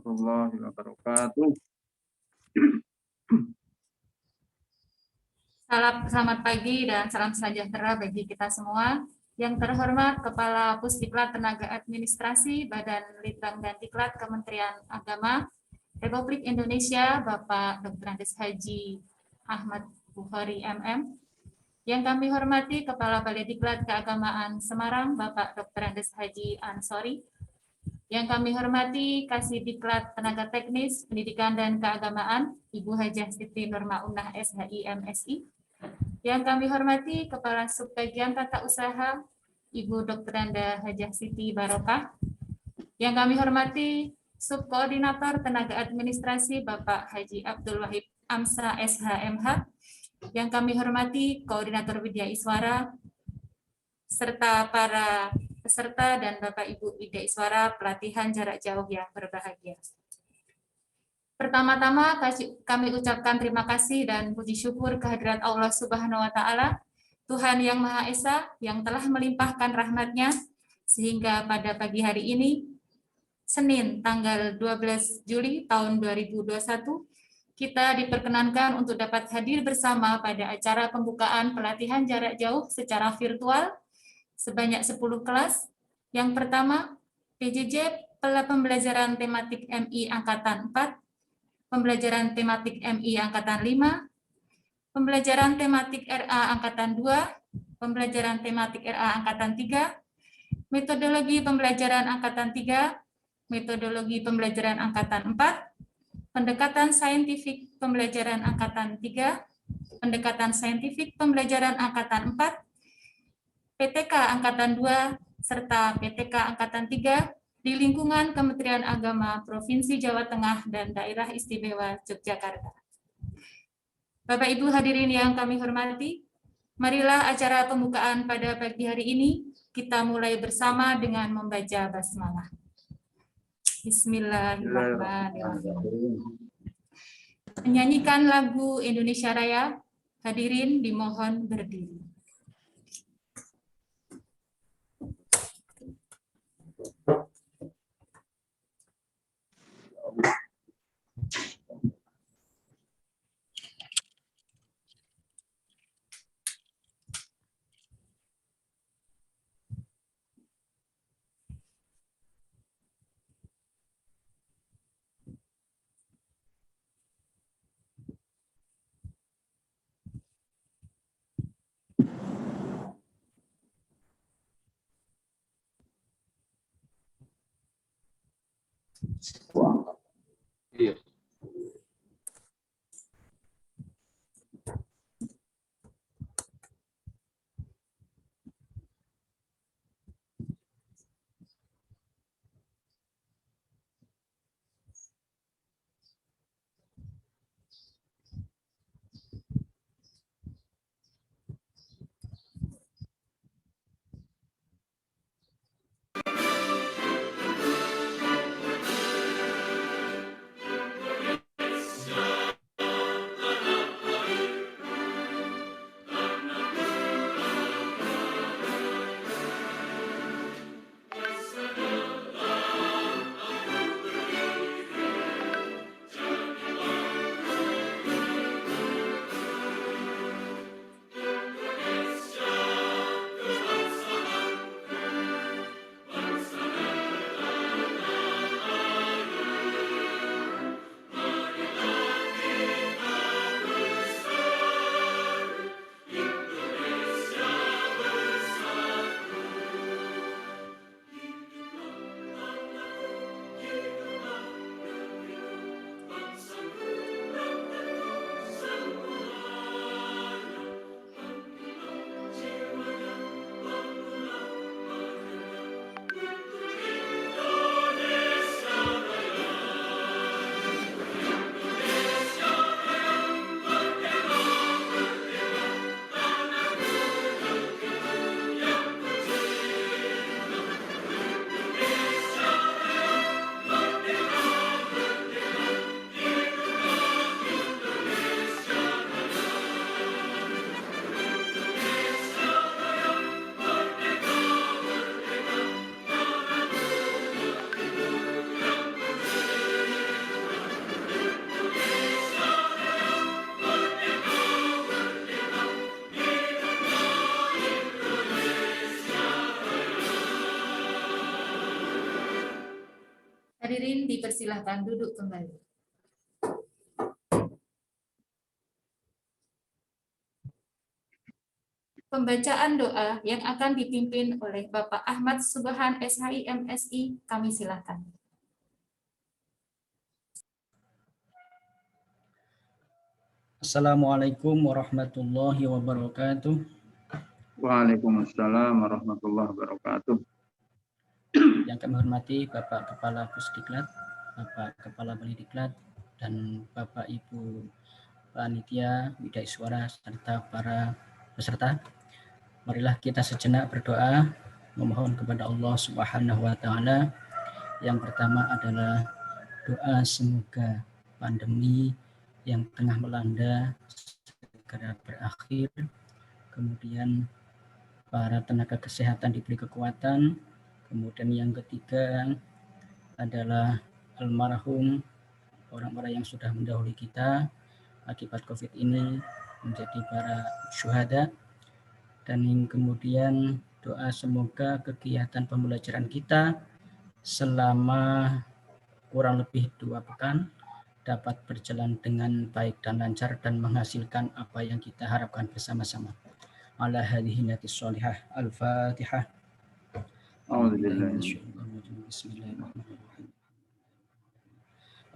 warahmatullahi wabarakatuh. Selamat pagi dan salam sejahtera bagi kita semua. Yang terhormat Kepala Pusdiklat Tenaga Administrasi Badan Litbang dan Diklat Kementerian Agama Republik Indonesia, Bapak Dr. Andes Haji Ahmad Bukhari MM. Yang kami hormati Kepala Balai Diklat Keagamaan Semarang, Bapak Dr. Andes Haji Ansori. Yang kami hormati Kasih Diklat Tenaga Teknis, Pendidikan dan Keagamaan, Ibu Hajah Siti Nurmaunah SHI MSI. Yang kami hormati Kepala Subbagian Tata Usaha, Ibu Dr. Anda Hajah Siti Barokah. Yang kami hormati Subkoordinator Tenaga Administrasi, Bapak Haji Abdul Wahid Amsa SHMH. Yang kami hormati Koordinator Widya Iswara, serta para peserta dan Bapak Ibu Widya Iswara pelatihan jarak jauh yang berbahagia. Pertama-tama kami ucapkan terima kasih dan puji syukur kehadirat Allah Subhanahu wa Ta'ala, Tuhan Yang Maha Esa, yang telah melimpahkan rahmat-Nya sehingga pada pagi hari ini, Senin tanggal 12 Juli tahun 2021, kita diperkenankan untuk dapat hadir bersama pada acara pembukaan pelatihan jarak jauh secara virtual sebanyak 10 kelas. Yang pertama, PJJ Pembelajaran Tematik MI Angkatan 4, Pembelajaran Tematik MI Angkatan 5, Pembelajaran Tematik RA Angkatan 2, Pembelajaran Tematik RA Angkatan 3, Metodologi Pembelajaran Angkatan 3, Metodologi Pembelajaran Angkatan 4, Pendekatan Saintifik Pembelajaran Angkatan 3, Pendekatan Saintifik Pembelajaran Angkatan 4, PTK Angkatan 2, serta PTK Angkatan 3 di lingkungan Kementerian Agama Provinsi Jawa Tengah dan Daerah Istimewa Yogyakarta. Bapak Ibu hadirin yang kami hormati, marilah acara pembukaan pada pagi hari ini kita mulai bersama dengan membaca basmalah. Bismillahirrahmanirrahim. Menyanyikan lagu Indonesia Raya, hadirin dimohon berdiri. Iya. dipersilahkan duduk kembali. Pembacaan doa yang akan dipimpin oleh Bapak Ahmad Subhan SHI MSI, kami silakan. Assalamualaikum warahmatullahi wabarakatuh. Waalaikumsalam warahmatullahi wabarakatuh. Yang kami hormati Bapak Kepala Pusdiklat, Bapak Kepala Balidiklat, dan Bapak Ibu Panitia Widya Suara serta para peserta. Marilah kita sejenak berdoa memohon kepada Allah Subhanahu wa taala. Yang pertama adalah doa semoga pandemi yang tengah melanda segera berakhir. Kemudian para tenaga kesehatan diberi kekuatan. Kemudian yang ketiga adalah almarhum orang-orang yang sudah mendahului kita akibat COVID ini menjadi para syuhada. Dan yang kemudian doa semoga kegiatan pembelajaran kita selama kurang lebih 2 pekan dapat berjalan dengan baik dan lancar dan menghasilkan apa yang kita harapkan bersama-sama. Ala hadhihi niyatis sholihah. Al-Fatihah. Bismillahirrahmanirrahim.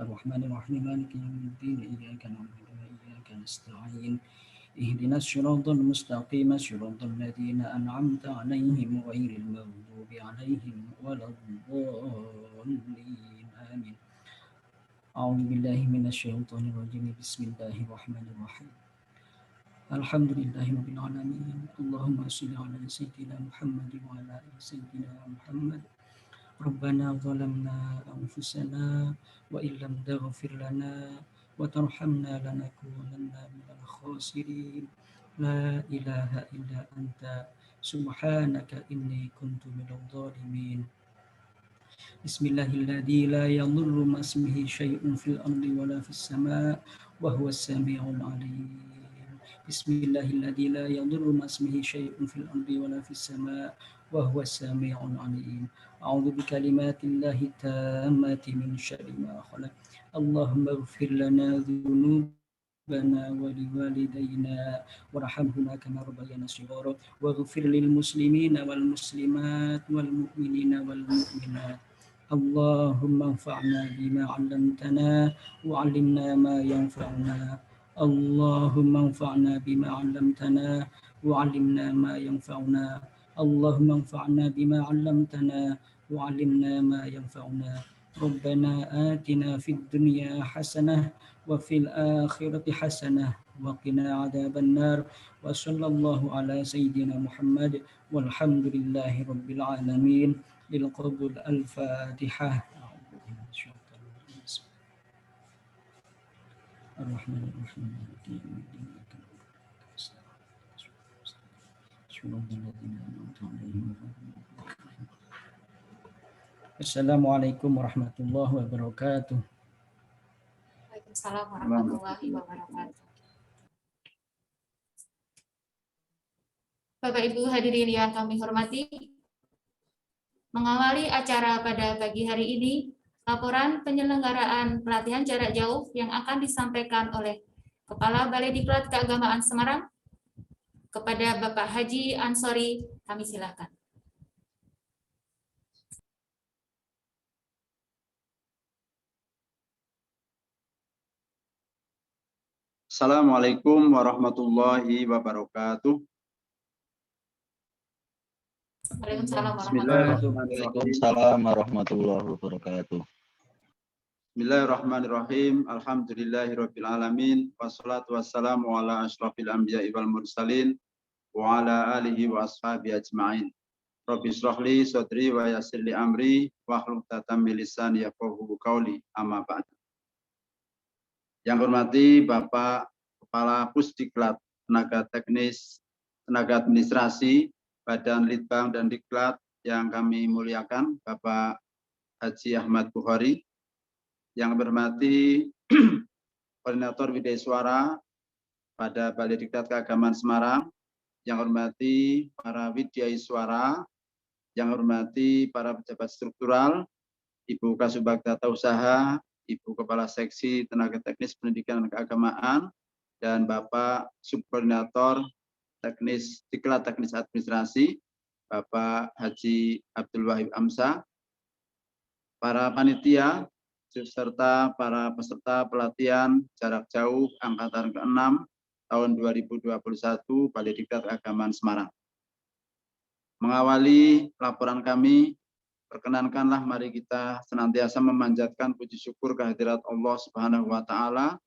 Ar-Rahmanir-Rahim. Maliki yaumiddin. Iyyaka na'budu wa iyyaka nasta'in. Ihdinas siratal mustaqim, siratal ladzina an'amta 'alaihim ghairil maghdubi 'alaihim waladdallin. Amin. A'udzu billahi minasyaitonir rajim. Bismillahirrahmanirrahim. Alhamdulillahirabbil alamin. Allahumma shalli 'ala sayyidina Muhammad wa 'ala ali sayyidina Muhammad. Rabbana zalamna anfusana wa illam taghfir lana wa tarhamna lanakunanna minal khasirin. La ilaha illa anta subhanaka inni kuntu minadh dhalimin. Bismillahilladzi la yadurru ma ismihi syai'un fil ardi wala fis sama' wa huwas sami'ul 'alim. Bismillahilladzi la yadurru ma ismihi syai'un fil ardi wala fis sama' wa huwas sami'ul 'alim. A'udzu bikalimatillahi tammati min syarri ma khalaq. Allahumma ighfir lana dzunubana wa liwalidayna warhamhuma kama rabbayana shighara waghfir lil muslimina wal muslimat wal mu'minina wal mu'minat. Allahumma anfa'na bima 'allamtana wa 'allimna ma yanfa'una. Allahumma anfa'na bima 'allamtana wa 'allimna ma yanfa'una. Allahumma anfa'na bima 'allamtana wa 'allimna ma yanfa'una. Rabbana atina fid dunya hasanah wa fil akhirati hasanah wa qina 'adzabannar. Wa sallallahu ala sayyidina Muhammad walhamdulillahi rabbil alamin. Lil qabul al-Fatihah. Ar-Rahmanir-Rahim. Assalamualaikum warahmatullahi wabarakatuh. Waalaikumsalam warahmatullahi wabarakatuh. Bapak Ibu hadirin yang kami hormati, mengawali acara pada pagi hari ini, laporan penyelenggaraan pelatihan jarak jauh yang akan disampaikan oleh Kepala Balai Diklat Keagamaan Semarang kepada Bapak Haji Ansori, kami silakan. Assalamualaikum warahmatullahi wabarakatuh. Waalaikumsalam warahmatullahi wabarakatuh. Bismillahirrahmanirrahim. Alhamdulillahirabbil alamin. Wassalatu wassalamu ala asyrafil anbiya'i wal mursalin wa ala alihi wa ashabihi ajma'in. Rabbi shrah li sadri wa yassir li amri wahlul 'uqdatam min lisani yafqahu qawli. Amma ba'd. Yang hormati Bapak Kepala Pusdiklat, tenaga teknis, tenaga administrasi, Badan Litbang dan Diklat yang kami muliakan, Bapak Haji Ahmad Bukhari, yang hormati Koordinator Widya Suara pada Balai Diklat Keagamaan Semarang, yang hormati para Widya Suara, yang hormati para pejabat struktural, Ibu Kasubag Tata Usaha, Ibu Kepala Seksi Tenaga Teknis Pendidikan dan Keagamaan, dan Bapak Subkoordinator Teknis Diklat Teknis Administrasi, Bapak Haji Abdul Wahid Amsa, para panitia, serta para peserta pelatihan jarak jauh Angkatan ke-6 tahun 2021 Balai Diklat Keagamaan Semarang. Mengawali laporan kami, perkenankanlah mari kita senantiasa memanjatkan puji syukur kehadirat Allah Subhanahu wa Ta'ala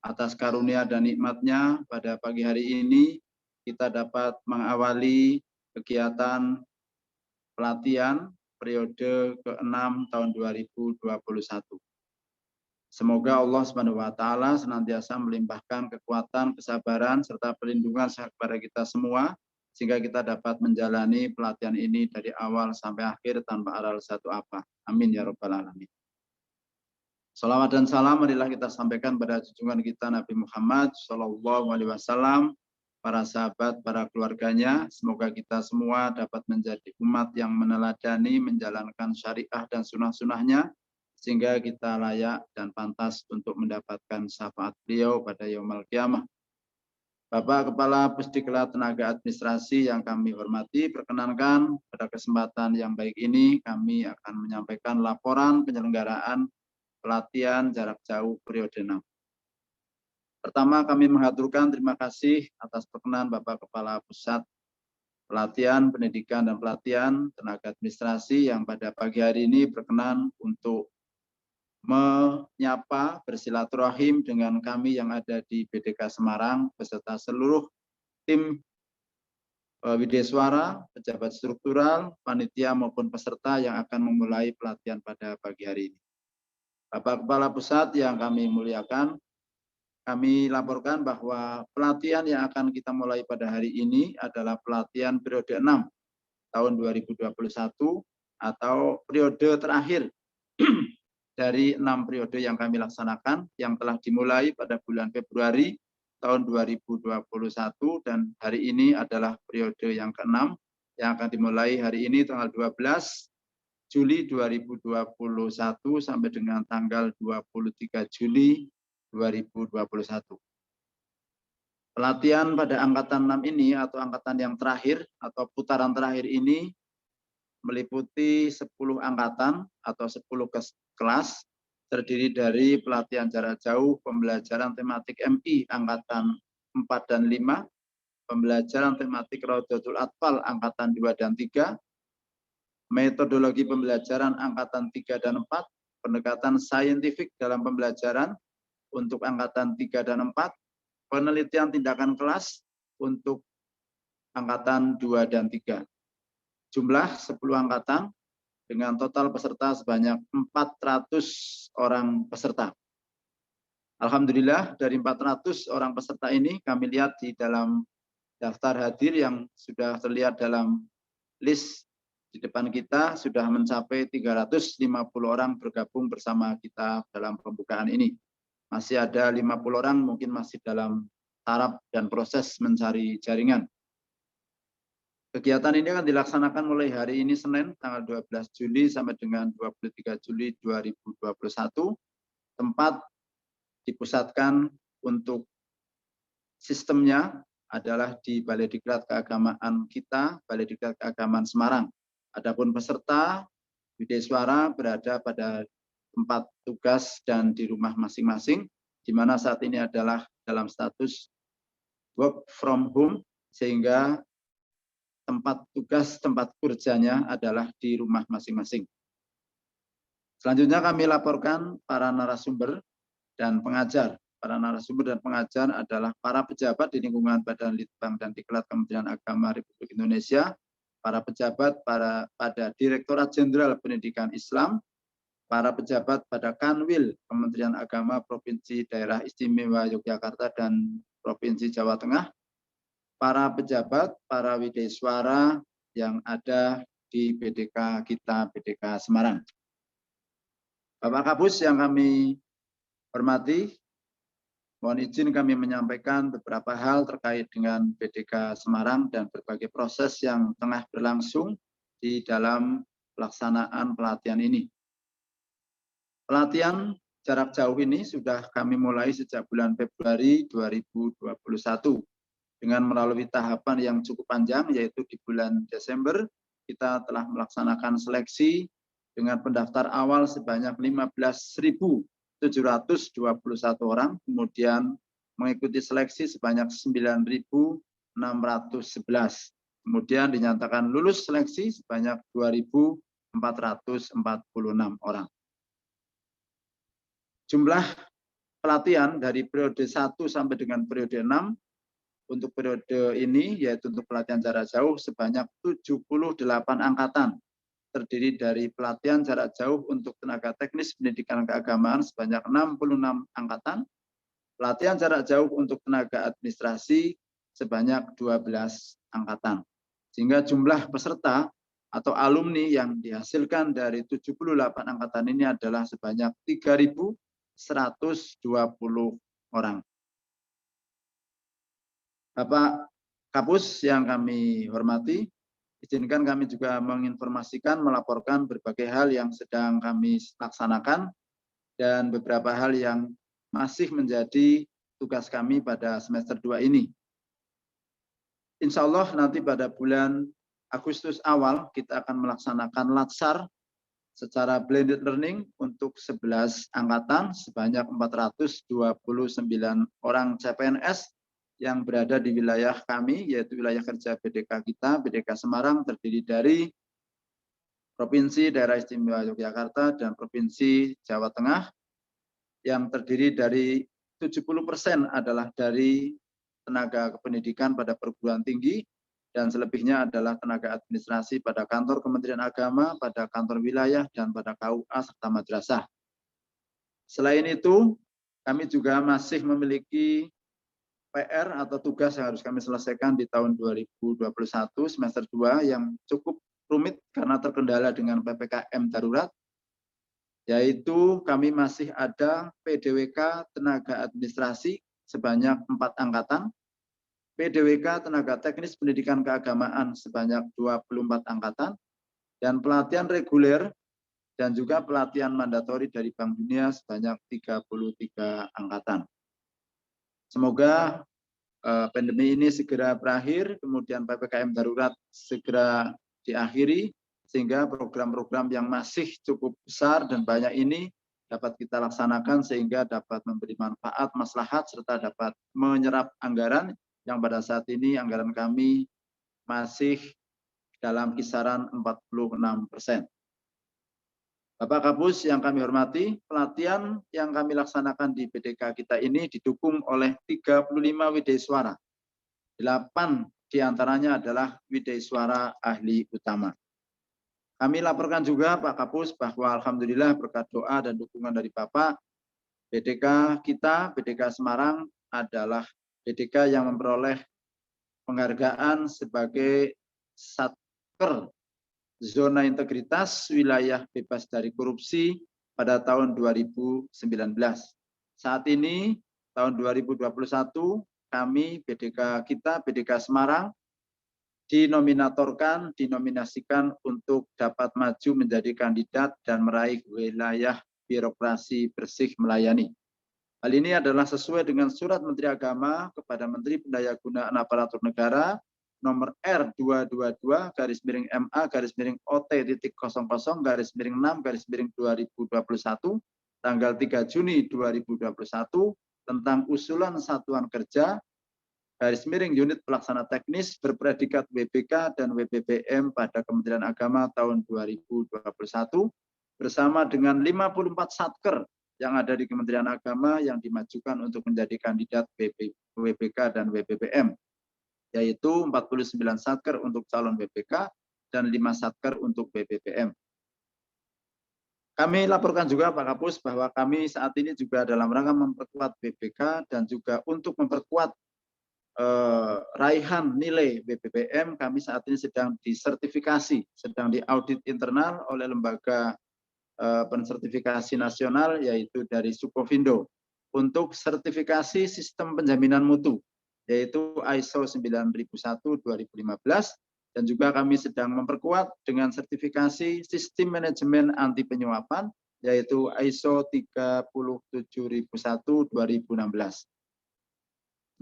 atas karunia dan nikmatnya pada pagi hari ini kita dapat mengawali kegiatan pelatihan periode ke-6 tahun 2021. Semoga Allah Subhanahu wa Ta'ala senantiasa melimpahkan kekuatan, kesabaran, serta perlindungan kepada kita semua, sehingga kita dapat menjalani pelatihan ini dari awal sampai akhir tanpa aral satu apa. Amin ya Rabbal Alamin. Salawat dan salam marilah kita sampaikan pada junjungan kita Nabi Muhammad Shallallahu Alaihi Wasallam, para sahabat, para keluarganya. Semoga kita semua dapat menjadi umat yang meneladani, menjalankan syariah dan sunnah-sunnahnya, sehingga kita layak dan pantas untuk mendapatkan syafaat beliau pada yaumul qiyamah. Bapak Kepala Pusdiklat Tenaga Administrasi yang kami hormati, perkenankan pada kesempatan yang baik ini kami akan menyampaikan laporan penyelenggaraan pelatihan jarak jauh periode 6. Pertama, kami mengaturkan terima kasih atas perkenan Bapak Kepala Pusat Pelatihan, Pendidikan dan Pelatihan Tenaga Administrasi yang pada pagi hari ini berkenan untuk menyapa bersilaturahim dengan kami yang ada di BDK Semarang beserta seluruh tim Wideswara, pejabat struktural, panitia maupun peserta yang akan memulai pelatihan pada pagi hari ini. Bapak Kepala Pusat yang kami muliakan, kami laporkan bahwa pelatihan yang akan kita mulai pada hari ini adalah pelatihan periode 6 tahun 2021 atau periode terakhir dari 6 periode yang kami laksanakan yang telah dimulai pada bulan Februari tahun 2021 dan hari ini adalah periode yang ke-6 yang akan dimulai hari ini tanggal 12 Juli 2021 sampai dengan tanggal 23 Juli 2021. Pelatihan pada angkatan 6 ini atau angkatan yang terakhir atau putaran terakhir ini meliputi 10 angkatan atau 10 kelas, terdiri dari pelatihan jarak jauh, pembelajaran tematik MI angkatan 4 dan 5, pembelajaran tematik Raudatul Atfal angkatan 2 dan 3, metodologi pembelajaran angkatan 3 dan 4, pendekatan saintifik dalam pembelajaran untuk angkatan 3 dan 4, penelitian tindakan kelas untuk angkatan 2 dan 3. Jumlah 10 angkatan dengan total peserta sebanyak 400 orang peserta. Alhamdulillah dari 400 orang peserta ini kami lihat di dalam daftar hadir yang sudah terlihat dalam list di depan kita sudah mencapai 350 orang bergabung bersama kita dalam pembukaan ini. Masih ada 50 orang mungkin masih dalam taraf dan proses mencari jaringan. Kegiatan ini akan dilaksanakan mulai hari ini Senin tanggal 12 Juli sampai dengan 23 Juli 2021. Tempat dipusatkan untuk sistemnya adalah di Balai Diklat Keagamaan kita, Balai Diklat Keagamaan Semarang. Adapun peserta Wideswara berada pada tempat tugas dan di rumah masing-masing, di mana saat ini adalah dalam status work from home, sehingga tempat tugas, tempat kerjanya adalah di rumah masing-masing. Selanjutnya kami laporkan para narasumber dan pengajar. Para narasumber dan pengajar adalah para pejabat di lingkungan Badan Litbang dan Diklat Kementerian Agama Republik Indonesia, para pejabat pada Direktorat Jenderal Pendidikan Islam, para pejabat pada Kanwil Kementerian Agama Provinsi Daerah Istimewa Yogyakarta dan Provinsi Jawa Tengah, para pejabat, para wideswara yang ada di BDK kita, BDK Semarang. Bapak Kapus yang kami hormati, mohon izin kami menyampaikan beberapa hal terkait dengan BDK Semarang dan berbagai proses yang tengah berlangsung di dalam pelaksanaan pelatihan ini. Pelatihan jarak jauh ini sudah kami mulai sejak bulan Februari 2021 dengan melalui tahapan yang cukup panjang, yaitu di bulan Desember kita telah melaksanakan seleksi dengan pendaftar awal sebanyak 15.721 orang, kemudian mengikuti seleksi sebanyak 9.611, kemudian dinyatakan lulus seleksi sebanyak 2.446 orang. Jumlah pelatihan dari periode 1 sampai dengan periode 6 untuk periode ini, yaitu untuk pelatihan jarak jauh sebanyak 78 angkatan, terdiri dari pelatihan jarak jauh untuk tenaga teknis pendidikan keagamaan sebanyak 66 angkatan, pelatihan jarak jauh untuk tenaga administrasi sebanyak 12 angkatan. Sehingga jumlah peserta atau alumni yang dihasilkan dari 78 angkatan ini adalah sebanyak 3.120 orang. Bapak Kapus yang kami hormati, izinkan kami juga menginformasikan, melaporkan berbagai hal yang sedang kami laksanakan dan beberapa hal yang masih menjadi tugas kami pada semester 2 ini. Insya Allah nanti pada bulan Agustus awal kita akan melaksanakan latsar secara blended learning untuk 11 angkatan sebanyak 429 orang CPNS yang berada di wilayah kami, yaitu wilayah kerja BDK kita, BDK Semarang, terdiri dari Provinsi Daerah Istimewa Yogyakarta dan Provinsi Jawa Tengah, yang terdiri dari 70% adalah dari tenaga kependidikan pada perguruan tinggi, dan selebihnya adalah tenaga administrasi pada kantor Kementerian Agama, pada kantor wilayah, dan pada KUA serta madrasah. Selain itu, kami juga masih memiliki PR atau tugas yang harus kami selesaikan di tahun 2021 semester 2 yang cukup rumit karena terkendala dengan PPKM darurat, yaitu kami masih ada PDWK tenaga administrasi sebanyak 4 angkatan, PDWK tenaga teknis pendidikan keagamaan sebanyak 24 angkatan, dan pelatihan reguler dan juga pelatihan mandatori dari Bank Dunia sebanyak 33 angkatan. Semoga pandemi ini segera berakhir, kemudian PPKM darurat segera diakhiri, sehingga program-program yang masih cukup besar dan banyak ini dapat kita laksanakan sehingga dapat memberi manfaat, maslahat, serta dapat menyerap anggaran yang pada saat ini anggaran kami masih dalam kisaran 46%. Bapak Kapus yang kami hormati, pelatihan yang kami laksanakan di BDK kita ini didukung oleh 35 widesuara. 8 diantaranya adalah widesuara ahli utama. Kami laporkan juga Pak Kapus bahwa alhamdulillah berkat doa dan dukungan dari Bapak, BDK kita, BDK Semarang adalah BDK yang memperoleh penghargaan sebagai Satker Zona Integritas Wilayah Bebas dari Korupsi pada tahun 2019. Saat ini, tahun 2021, kami BDK kita, BDK Semarang, dinominasikan untuk dapat maju menjadi kandidat dan meraih wilayah birokrasi bersih melayani. Hal ini adalah sesuai dengan Surat Menteri Agama kepada Menteri Pendayagunaan Aparatur Negara nomor R22/MA/OT.00/6/2021 tanggal 3 Juni 2021 tentang usulan satuan kerja unit pelaksana teknis berpredikat WBK dan WBBM pada Kementerian Agama tahun 2021 bersama dengan 54 satker yang ada di Kementerian Agama yang dimajukan untuk menjadi kandidat WBK dan WBBM, yaitu 49 satker untuk calon WBK dan 5 satker untuk WBBM. Kami laporkan juga Pak Kapus bahwa kami saat ini juga dalam rangka memperkuat WBK dan juga untuk memperkuat raihan nilai WBBM, kami saat ini sedang disertifikasi, sedang diaudit internal oleh lembaga pensertifikasi nasional yaitu dari Sukovindo untuk sertifikasi sistem penjaminan mutu, yaitu ISO 9001/2015, dan juga kami sedang memperkuat dengan sertifikasi sistem manajemen anti penyuapan yaitu ISO 37001-2016.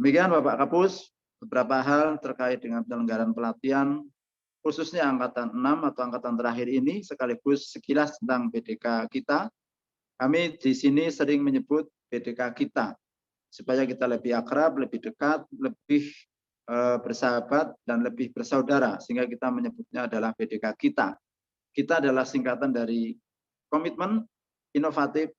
Demikian Bapak Kapus, beberapa hal terkait dengan penyelenggaraan pelatihan, khususnya Angkatan 6 atau Angkatan terakhir ini, sekaligus sekilas tentang BDK kita. Kami di sini sering menyebut BDK kita, supaya kita lebih akrab, lebih dekat, lebih bersahabat, dan lebih bersaudara, sehingga kita menyebutnya adalah BDK kita. Kita adalah singkatan dari komitmen, inovatif,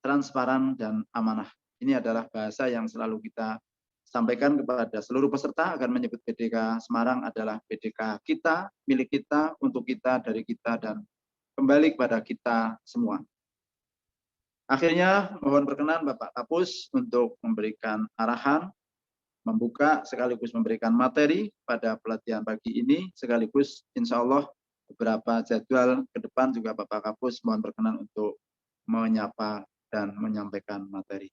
transparan, dan amanah. Ini adalah bahasa yang selalu kita sampaikan kepada seluruh peserta agar menyebut BDK Semarang adalah BDK kita, milik kita, untuk kita, dari kita, dan kembali kepada kita semua. Akhirnya mohon berkenan Bapak Kapus untuk memberikan arahan, membuka sekaligus memberikan materi pada pelatihan pagi ini, sekaligus insya Allah beberapa jadwal ke depan juga Bapak Kapus mohon berkenan untuk menyapa dan menyampaikan materi.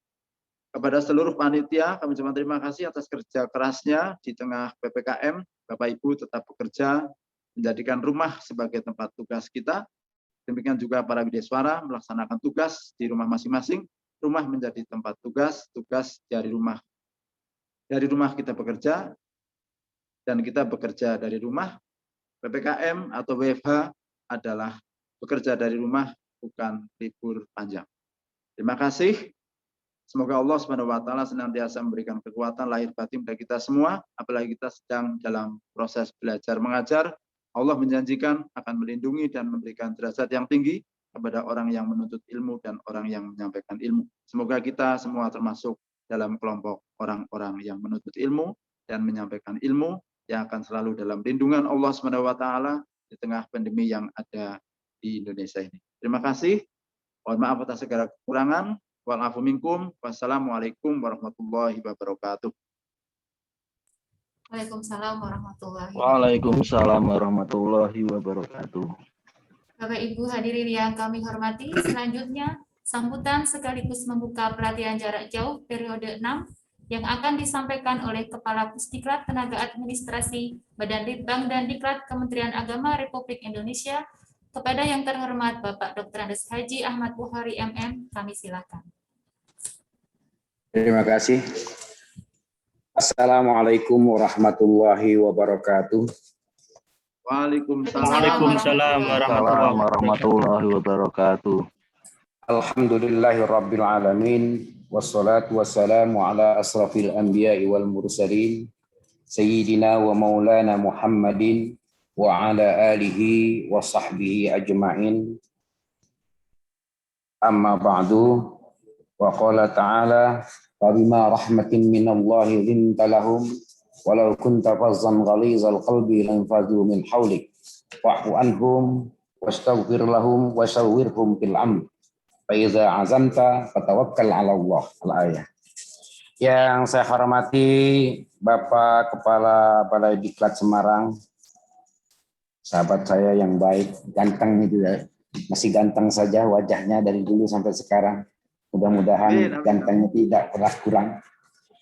Kepada seluruh panitia, kami ucapkan terima kasih atas kerja kerasnya di tengah PPKM. Bapak Ibu tetap bekerja, menjadikan rumah sebagai tempat tugas kita. Demikian juga para widyaswara melaksanakan tugas di rumah masing-masing. Rumah menjadi tempat tugas, tugas dari rumah. Dari rumah kita bekerja, dan kita bekerja dari rumah. PPKM atau WFH adalah bekerja dari rumah, bukan libur panjang. Terima kasih. Semoga Allah SWT senantiasa memberikan kekuatan lahir batin bagi kita semua, apalagi kita sedang dalam proses belajar mengajar. Allah menjanjikan akan melindungi dan memberikan derajat yang tinggi kepada orang yang menuntut ilmu dan orang yang menyampaikan ilmu. Semoga kita semua termasuk dalam kelompok orang-orang yang menuntut ilmu dan menyampaikan ilmu yang akan selalu dalam lindungan Allah SWT di tengah pandemi yang ada di Indonesia ini. Terima kasih. Mohon maaf atas segala kekurangan. Wa'alafu minkum. Wassalamualaikum warahmatullahi wabarakatuh. Waalaikumsalam warahmatullahi wabarakatuh. Waalaikumsalam warahmatullahi wabarakatuh. Bapak Ibu hadirin yang kami hormati, selanjutnya sambutan sekaligus membuka pelatihan jarak jauh periode 6 yang akan disampaikan oleh Kepala Pusdiklat Tenaga Administrasi Badan Litbang dan Diklat Kementerian Agama Republik Indonesia kepada yang terhormat Bapak Dr. Andes Haji Ahmad Buhari MM. Kami silakan. Terima kasih. Assalamualaikum warahmatullahi wabarakatuh. Waalaikumsalam warahmatullahi wabarakatuh. Alhamdulillahirabbil alamin wassalatu wassalamu ala asrafil anbiya'i wal mursalin sayyidina wa maulana Muhammadin wa ala alihi wa sahbihi ajma'in. Amma ba'du. Wa qala ta'ala fabima rahmatin minallahi linta lahum walau kunta fazzan ghalizal qalbi lanfadhu min hawlik wa'fu anhum wastaghfir lahum wasawwirhum fil amr fa iza azamta fatawakkal 'ala Allah. Al-ayah. Yang saya hormati Bapak Kepala Balai Diklat Semarang, sahabat saya yang baik, ganteng itu ya. Masih ganteng saja wajahnya dari dulu sampai sekarang. Mudah-mudahan gantengnya tidak pernah kurang.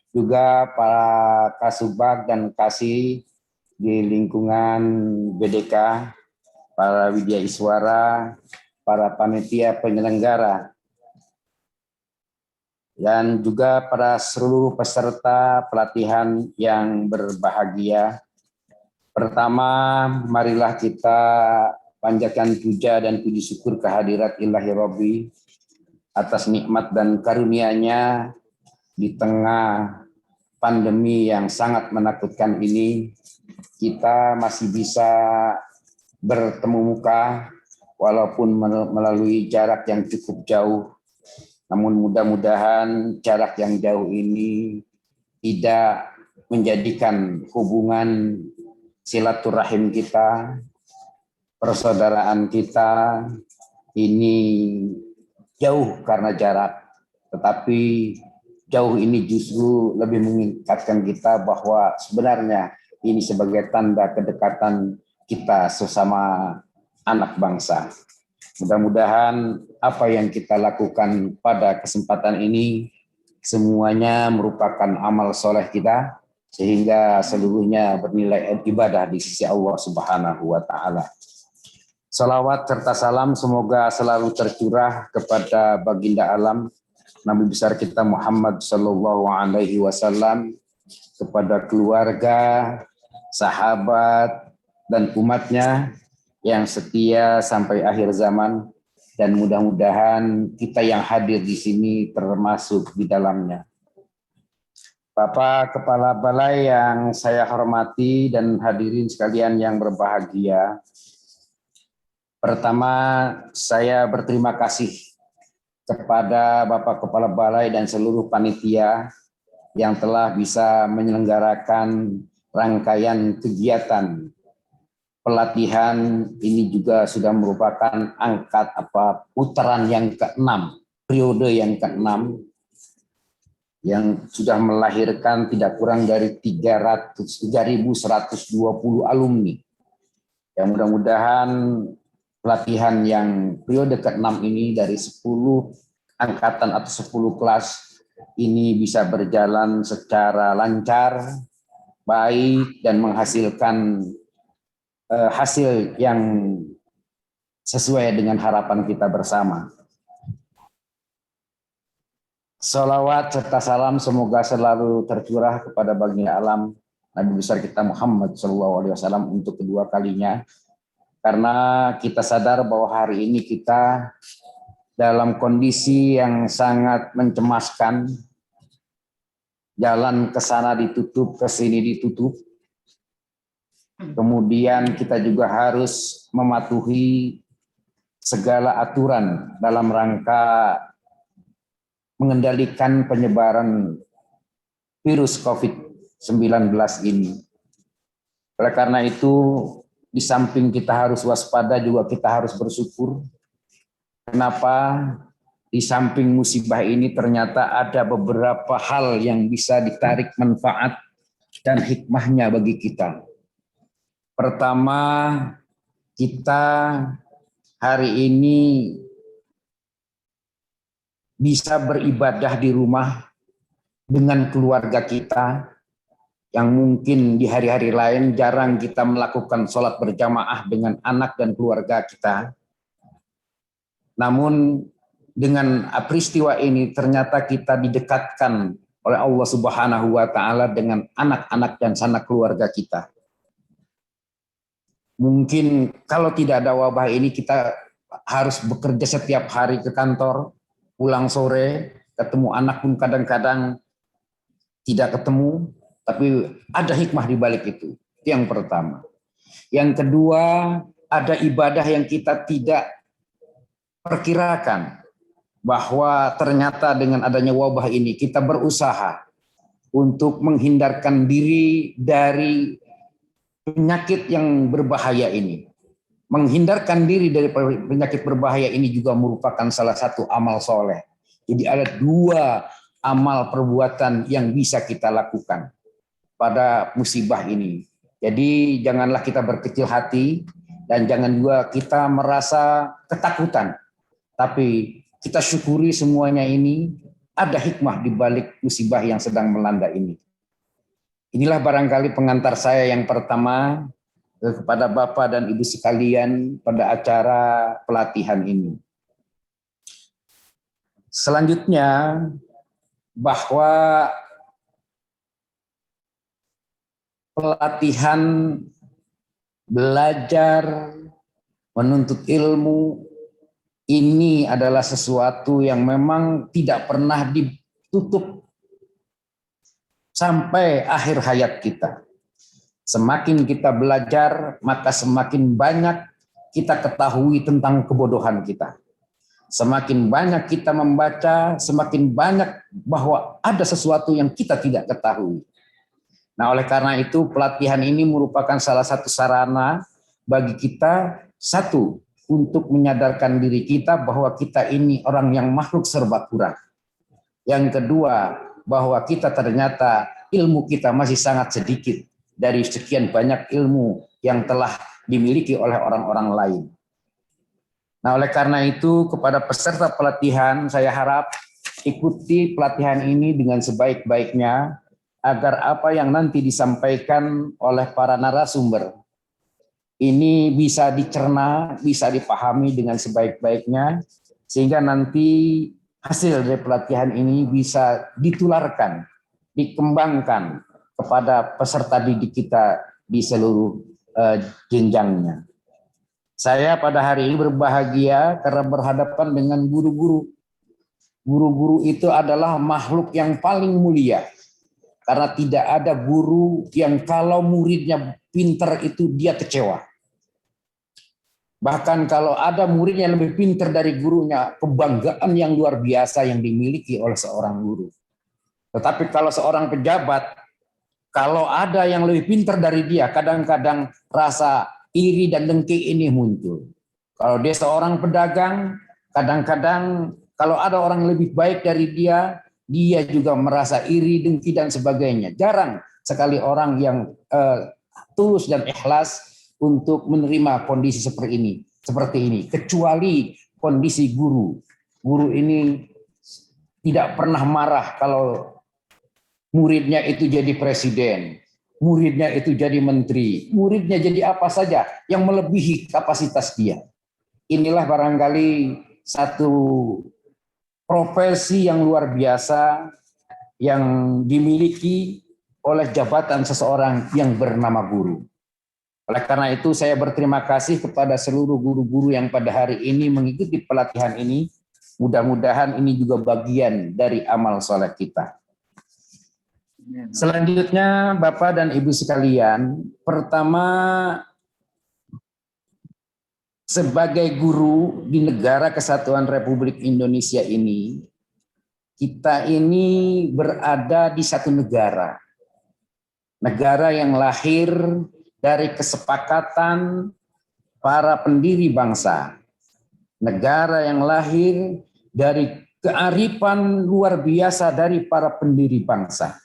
Juga para kasubag dan kasih di lingkungan BDK, para widyaiswara, para panitia penyelenggara, dan juga para seluruh peserta pelatihan yang berbahagia. Pertama, marilah kita panjatkan puja dan puji syukur kehadirat Ilahi Rabbi atas nikmat dan karunia-Nya di tengah pandemi yang sangat menakutkan ini. Kita masih bisa bertemu muka walaupun melalui jarak yang cukup jauh. Namun mudah-mudahan jarak yang jauh ini tidak menjadikan hubungan silaturahim kita, persaudaraan kita ini jauh karena jarak, tetapi jauh ini justru lebih mengingatkan kita bahwa sebenarnya ini sebagai tanda kedekatan kita sesama anak bangsa. Mudah-mudahan apa yang kita lakukan pada kesempatan ini semuanya merupakan amal soleh kita, sehingga seluruhnya bernilai ibadah di sisi Allah Subhanahu wa Ta'ala. Salawat serta salam semoga selalu tercurah kepada baginda alam Nabi besar kita Muhammad Sallallahu Alaihi Wasallam, kepada keluarga, sahabat, dan umatnya yang setia sampai akhir zaman, dan mudah-mudahan kita yang hadir di sini termasuk di dalamnya. Bapak Kepala Balai yang saya hormati dan hadirin sekalian yang berbahagia, pertama saya berterima kasih kepada Bapak Kepala Balai dan seluruh panitia yang telah bisa menyelenggarakan rangkaian kegiatan pelatihan. Ini juga sudah merupakan putaran yang ke-6, periode yang ke-6, yang sudah melahirkan tidak kurang dari 3.120 alumni. Yang mudah-mudahan pelatihan yang periode ke-6 ini dari 10 angkatan atau 10 kelas ini bisa berjalan secara lancar, baik, dan menghasilkan hasil yang sesuai dengan harapan kita bersama. Salawat serta salam semoga selalu tercurah kepada baginda alam Nabi besar kita Muhammad SAW untuk kedua kalinya. Karena kita sadar bahwa hari ini kita dalam kondisi yang sangat mencemaskan, jalan ke sana ditutup, ke sini ditutup. Kemudian kita juga harus mematuhi segala aturan dalam rangka mengendalikan penyebaran virus COVID-19 ini. Oleh karena itu, di samping kita harus waspada, juga kita harus bersyukur. Kenapa? Di samping musibah ini ternyata ada beberapa hal yang bisa ditarik manfaat dan hikmahnya bagi kita. Pertama, kita hari ini bisa beribadah di rumah dengan keluarga kita, yang mungkin di hari-hari lain jarang kita melakukan sholat berjamaah dengan anak dan keluarga kita. Namun dengan peristiwa ini ternyata kita didekatkan oleh Allah Subhanahu wa Ta'ala dengan anak-anak dan sanak keluarga kita. Mungkin kalau tidak ada wabah ini kita harus bekerja setiap hari ke kantor, pulang sore, ketemu anak pun kadang-kadang tidak ketemu. Tapi ada hikmah di balik itu. Itu yang pertama. Yang kedua, ada ibadah yang kita tidak perkirakan. Bahwa ternyata dengan adanya wabah ini kita berusaha untuk menghindarkan diri dari penyakit yang berbahaya ini. Menghindarkan diri dari penyakit berbahaya ini juga merupakan salah satu amal soleh. Jadi ada 2 amal perbuatan yang bisa kita lakukan pada musibah ini. Jadi janganlah kita berkecil hati dan jangan juga kita merasa ketakutan. Tapi kita syukuri semuanya ini ada hikmah di balik musibah yang sedang melanda ini. Inilah barangkali pengantar saya yang pertama kepada Bapak dan Ibu sekalian pada acara pelatihan ini. Selanjutnya, bahwa pelatihan belajar menuntut ilmu ini adalah sesuatu yang memang tidak pernah ditutup sampai akhir hayat kita. Semakin kita belajar, maka semakin banyak kita ketahui tentang kebodohan kita. Semakin banyak kita membaca, semakin banyak bahwa ada sesuatu yang kita tidak ketahui. Nah, oleh karena itu pelatihan ini merupakan salah satu sarana bagi kita, satu, untuk menyadarkan diri kita bahwa kita ini orang yang makhluk serba kurang. Yang kedua, bahwa kita ternyata ilmu kita masih sangat sedikit dari sekian banyak ilmu yang telah dimiliki oleh orang-orang lain. Nah, oleh karena itu kepada peserta pelatihan saya harap ikuti pelatihan ini dengan sebaik-baiknya agar apa yang nanti disampaikan oleh para narasumber ini bisa dicerna, bisa dipahami dengan sebaik-baiknya, sehingga nanti hasil dari pelatihan ini bisa ditularkan, dikembangkan kepada peserta didik kita di seluruh jenjangnya. Saya pada hari ini berbahagia karena berhadapan dengan guru-guru. Guru-guru itu adalah makhluk yang paling mulia. Karena tidak ada guru yang kalau muridnya pintar itu dia kecewa. Bahkan kalau ada muridnya lebih pintar dari gurunya, kebanggaan yang luar biasa yang dimiliki oleh seorang guru. Tetapi kalau seorang pejabat, kalau ada yang lebih pintar dari dia, kadang-kadang rasa iri dan dengki ini muncul. Kalau dia seorang pedagang, kadang-kadang kalau ada orang lebih baik dari dia, dia juga merasa iri, dengki, dan sebagainya. Jarang sekali orang yang tulus dan ikhlas untuk menerima kondisi seperti ini, kecuali kondisi guru. Guru ini tidak pernah marah kalau muridnya itu jadi presiden, muridnya itu jadi menteri, muridnya jadi apa saja yang melebihi kapasitas dia. Inilah barangkali satu profesi yang luar biasa yang dimiliki oleh jabatan seseorang yang bernama guru. Oleh karena itu saya berterima kasih kepada seluruh guru-guru yang pada hari ini mengikuti pelatihan ini. Mudah-mudahan ini juga bagian dari amal soleh kita. Selanjutnya Bapak dan Ibu sekalian, pertama sebagai guru di negara Kesatuan Republik Indonesia ini, kita ini berada di satu negara. Negara yang lahir dari kesepakatan para pendiri bangsa. Negara yang lahir dari kearifan luar biasa dari para pendiri bangsa.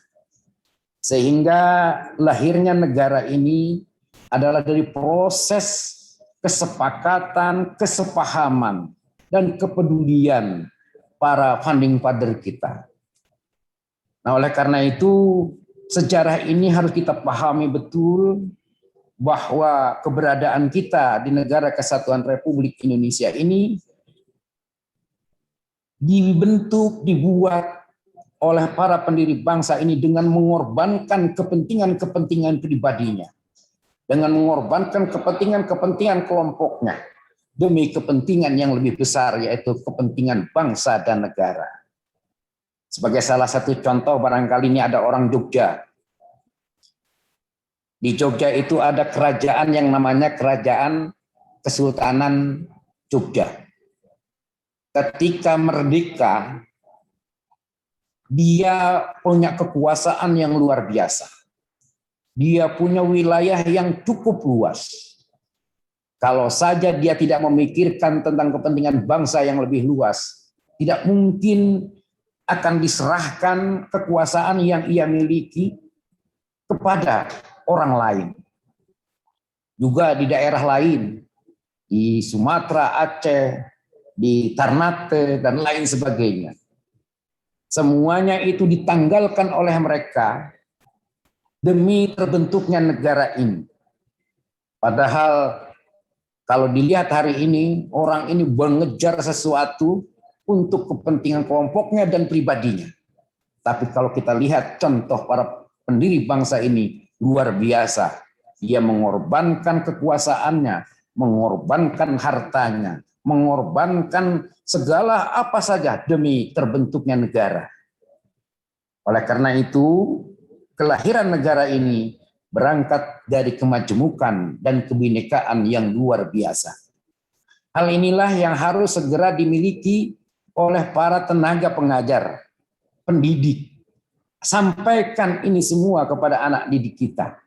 Sehingga lahirnya negara ini adalah dari proses kesepakatan, kesepahaman, dan kepedulian para founding father kita. Nah, oleh karena itu sejarah ini harus kita pahami betul bahwa keberadaan kita di negara Kesatuan Republik Indonesia ini dibentuk, dibuat oleh para pendiri bangsa ini dengan mengorbankan kepentingan-kepentingan pribadinya, dengan mengorbankan kepentingan-kepentingan kelompoknya demi kepentingan yang lebih besar, yaitu kepentingan bangsa dan negara. Sebagai salah satu contoh, barangkali ini ada orang Jogja. Di Jogja itu ada kerajaan yang namanya Kerajaan Kesultanan Jogja. Ketika merdeka, dia punya kekuasaan yang luar biasa. Dia punya wilayah yang cukup luas. Kalau saja dia tidak memikirkan tentang kepentingan bangsa yang lebih luas, tidak mungkin akan diserahkan kekuasaan yang ia miliki kepada orang lain. Juga di daerah lain, di Sumatera, Aceh, di Ternate, dan lain sebagainya. Semuanya itu ditanggalkan oleh mereka demi terbentuknya negara ini. Padahal kalau dilihat hari ini, orang ini mengejar sesuatu untuk kepentingan kelompoknya dan pribadinya. Tapi kalau kita lihat contoh para pendiri bangsa ini, luar biasa. Dia mengorbankan kekuasaannya, mengorbankan hartanya, mengorbankan segala apa saja demi terbentuknya negara. Oleh karena itu, kelahiran negara ini berangkat dari kemajemukan dan kebinekaan yang luar biasa. Hal inilah yang harus segera dimiliki oleh para tenaga pengajar, pendidik. Sampaikan ini semua kepada anak didik kita,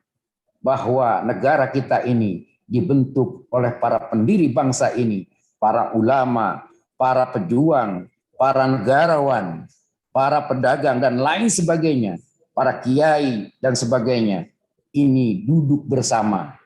bahwa negara kita ini dibentuk oleh para pendiri bangsa ini, para ulama, para pejuang, para negarawan, para pedagang, dan lain sebagainya, para kiai, dan sebagainya. Ini duduk bersama.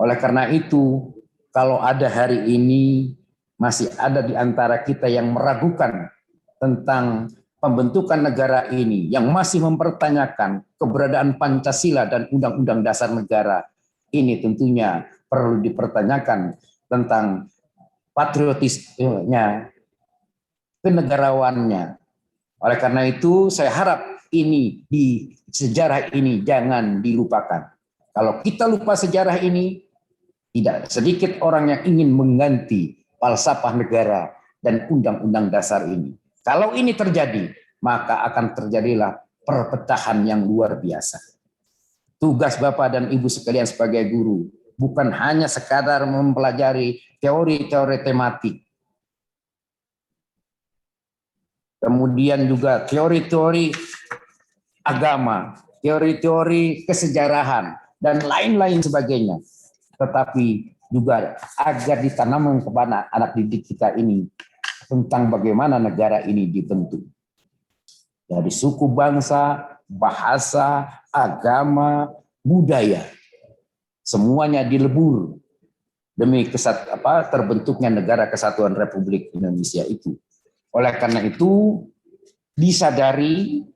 Oleh karena itu, kalau ada hari ini, masih ada di antara kita yang meragukan tentang pembentukan negara ini, yang masih mempertanyakan keberadaan Pancasila dan Undang-Undang Dasar Negara, ini tentunya perlu dipertanyakan tentang patriotismenya, kenegarawannya. Oleh karena itu saya harap ini di sejarah ini jangan dilupakan. Kalau kita lupa sejarah ini, tidak sedikit orang yang ingin mengganti falsafah negara dan undang-undang dasar ini. Kalau ini terjadi, maka akan terjadilah perpecahan yang luar biasa. Tugas Bapak dan Ibu sekalian sebagai guru bukan hanya sekadar mempelajari teori-teori tematik, kemudian juga teori-teori agama, teori-teori kesejarahan, dan lain-lain sebagainya. Tetapi juga agar ditanamkan kepada anak didik kita ini tentang bagaimana negara ini dibentuk. Dari suku bangsa, bahasa, agama, budaya, semuanya dilebur demi terbentuknya negara kesatuan Republik Indonesia itu. Oleh karena itu disadari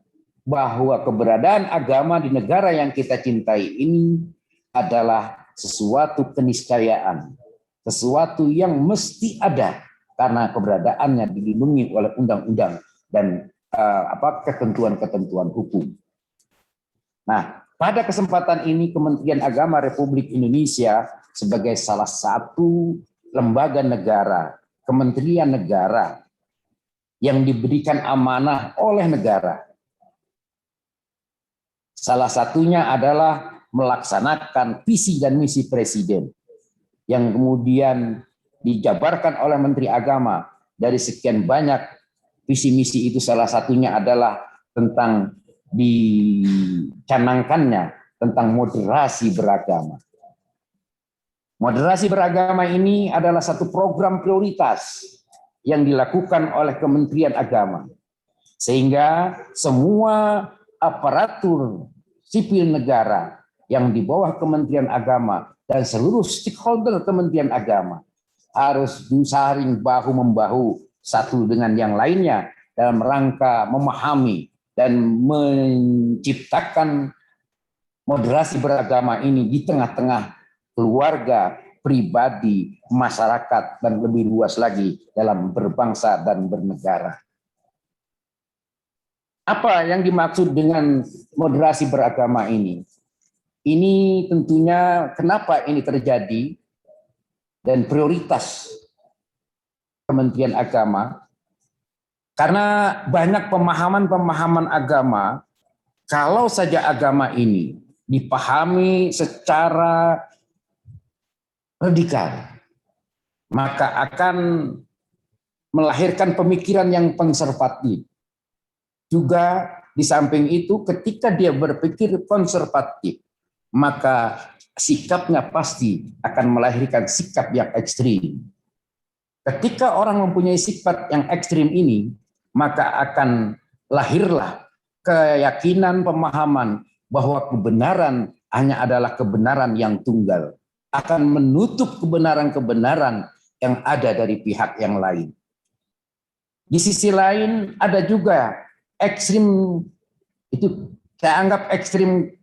bahwa keberadaan agama di negara yang kita cintai ini adalah sesuatu keniscayaan, sesuatu yang mesti ada karena keberadaannya dilindungi oleh undang-undang dan ketentuan-ketentuan hukum. Nah, pada kesempatan ini Kementerian Agama Republik Indonesia sebagai salah satu lembaga negara, kementerian negara yang diberikan amanah oleh negara. Salah satunya adalah melaksanakan visi dan misi Presiden yang kemudian dijabarkan oleh Menteri Agama. Dari sekian banyak visi misi itu salah satunya adalah tentang dicanangkannya tentang moderasi beragama. Moderasi beragama ini adalah satu program prioritas yang dilakukan oleh Kementerian Agama. Sehingga semua aparatur sipil negara yang di bawah Kementerian Agama dan seluruh stakeholder Kementerian Agama harus saling bahu-membahu satu dengan yang lainnya dalam rangka memahami dan menciptakan moderasi beragama ini di tengah-tengah keluarga, pribadi, masyarakat, dan lebih luas lagi dalam berbangsa dan bernegara. Apa yang dimaksud dengan moderasi beragama ini? Ini tentunya kenapa ini terjadi dan prioritas Kementerian Agama, karena banyak pemahaman-pemahaman agama, kalau saja agama ini dipahami secara radikal, maka akan melahirkan pemikiran yang konservatif. Juga di samping itu ketika dia berpikir konservatif, maka sikapnya pasti akan melahirkan sikap yang ekstrim. Ketika orang mempunyai sifat yang ekstrim ini, maka akan lahirlah keyakinan pemahaman bahwa kebenaran hanya adalah kebenaran yang tunggal, akan menutup kebenaran-kebenaran yang ada dari pihak yang lain. Di sisi lain ada juga ekstrim, itu saya anggap ekstrim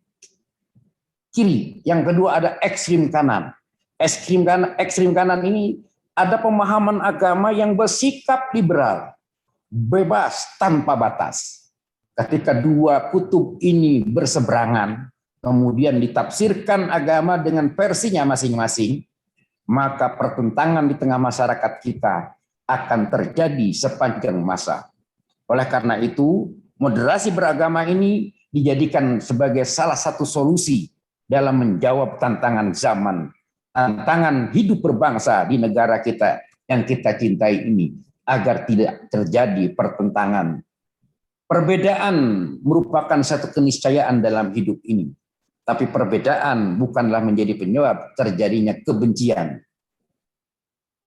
kiri. Yang kedua ada ekstrim kanan. Ekstrim kanan ini ada pemahaman agama yang bersikap liberal, bebas tanpa batas. Ketika dua kutub ini berseberangan, kemudian ditafsirkan agama dengan versinya masing-masing, maka pertentangan di tengah masyarakat kita akan terjadi sepanjang masa. Oleh karena itu, moderasi beragama ini dijadikan sebagai salah satu solusi dalam menjawab tantangan zaman, tantangan hidup berbangsa di negara kita yang kita cintai ini, agar tidak terjadi pertentangan. Perbedaan merupakan satu keniscayaan dalam hidup ini, tapi perbedaan bukanlah menjadi penyebab terjadinya kebencian.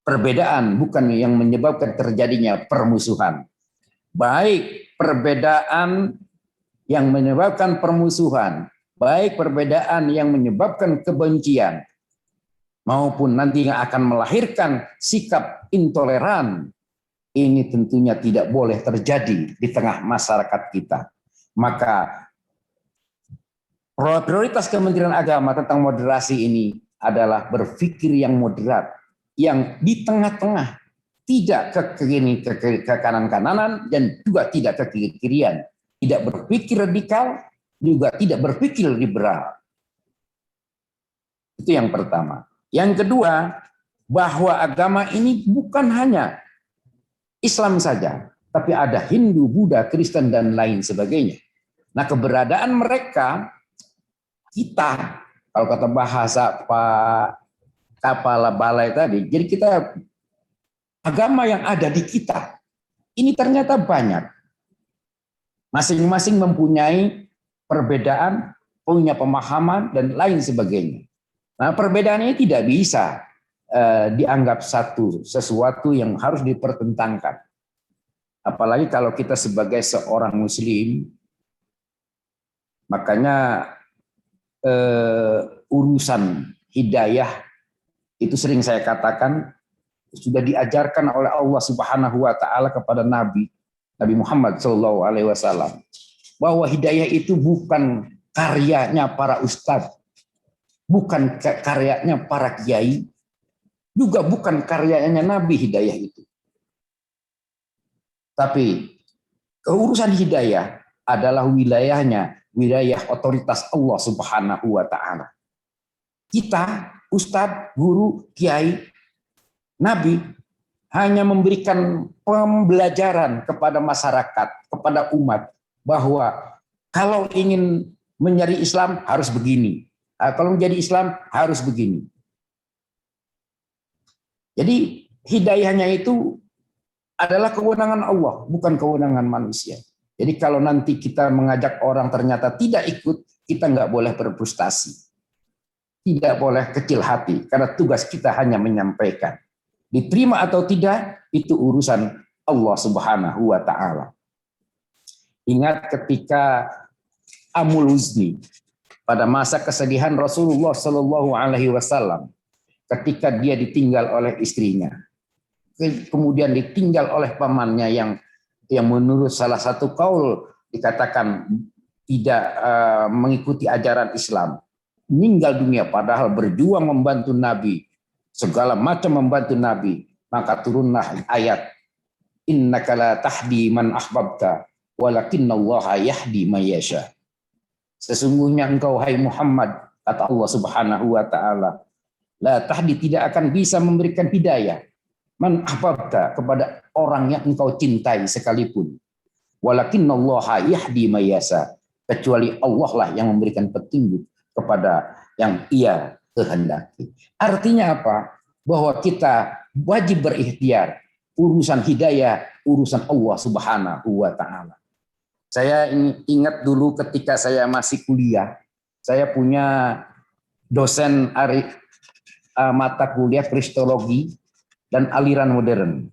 Perbedaan bukan yang menyebabkan terjadinya permusuhan. Baik perbedaan yang menyebabkan permusuhan, baik perbedaan yang menyebabkan kebencian, maupun nanti yang akan melahirkan sikap intoleran, ini tentunya tidak boleh terjadi di tengah masyarakat kita. Maka prioritas Kementerian Agama tentang moderasi ini adalah berpikir yang moderat, yang di tengah-tengah, tidak ke kanan-kananan dan juga tidak ke kiri-kirian, tidak berpikir radikal, juga tidak berpikir liberal. Itu yang pertama. Yang kedua, bahwa agama ini bukan hanya Islam saja, tapi ada Hindu, Buddha, Kristen, dan lain sebagainya. Nah, keberadaan mereka, kita, kalau kata bahasa Pak Kepala Balai tadi, jadi kita, agama yang ada di kita, ini ternyata banyak. Masing-masing mempunyai perbedaan, punya pemahaman, dan lain sebagainya. Nah, perbedaan ini tidak bisa dianggap sesuatu yang harus dipertentangkan. Apalagi kalau kita sebagai seorang muslim, makanya urusan hidayah itu sering saya katakan sudah diajarkan oleh Allah Subhanahu wa taala kepada Nabi Muhammad SAW, bahwa hidayah itu bukan karyanya para ustadz, bukan karyanya para kiai, juga bukan karyanya Nabi hidayah itu. Tapi keurusan hidayah adalah wilayah otoritas Allah Subhanahu wa taala. Kita, ustadz, guru, kiai, Nabi hanya memberikan pembelajaran kepada masyarakat, kepada umat, bahwa kalau ingin mencari Islam harus begini. Kalau menjadi Islam harus begini. Jadi hidayahnya itu adalah kewenangan Allah, bukan kewenangan manusia. Jadi kalau nanti kita mengajak orang ternyata tidak ikut, kita nggak boleh berfrustasi. Tidak boleh kecil hati, karena tugas kita hanya menyampaikan. Diterima atau tidak, itu urusan Allah Subhanahu wa ta'ala. Ingat ketika Amul Uzni, pada masa kesedihan Rasulullah Shallallahu Alaihi Wasallam, ketika dia ditinggal oleh istrinya, kemudian ditinggal oleh pamannya yang menurut salah satu kaul dikatakan tidak mengikuti ajaran Islam, meninggal dunia padahal berjuang membantu Nabi, segala macam membantu Nabi, maka turunlah ayat innaka la tahdi man ahbabta walakinnallaha yahdi man yasha. Sesungguhnya engkau hai Muhammad, kata Allah Subhanahu wa taala, la tahdi, tidak akan bisa memberikan hidayah man ahbabta, kepada orang yang engkau cintai sekalipun, walakinnallaha yahdi man yasha, kecuali Allah lah yang memberikan petunjuk kepada yang Ia kehendaki. Artinya apa? Bahwa kita wajib berikhtiar. Urusan hidayah, urusan Allah Subhanahu wa taala. Saya ingat dulu ketika saya masih kuliah, saya punya dosen mata kuliah Kristologi dan aliran modern.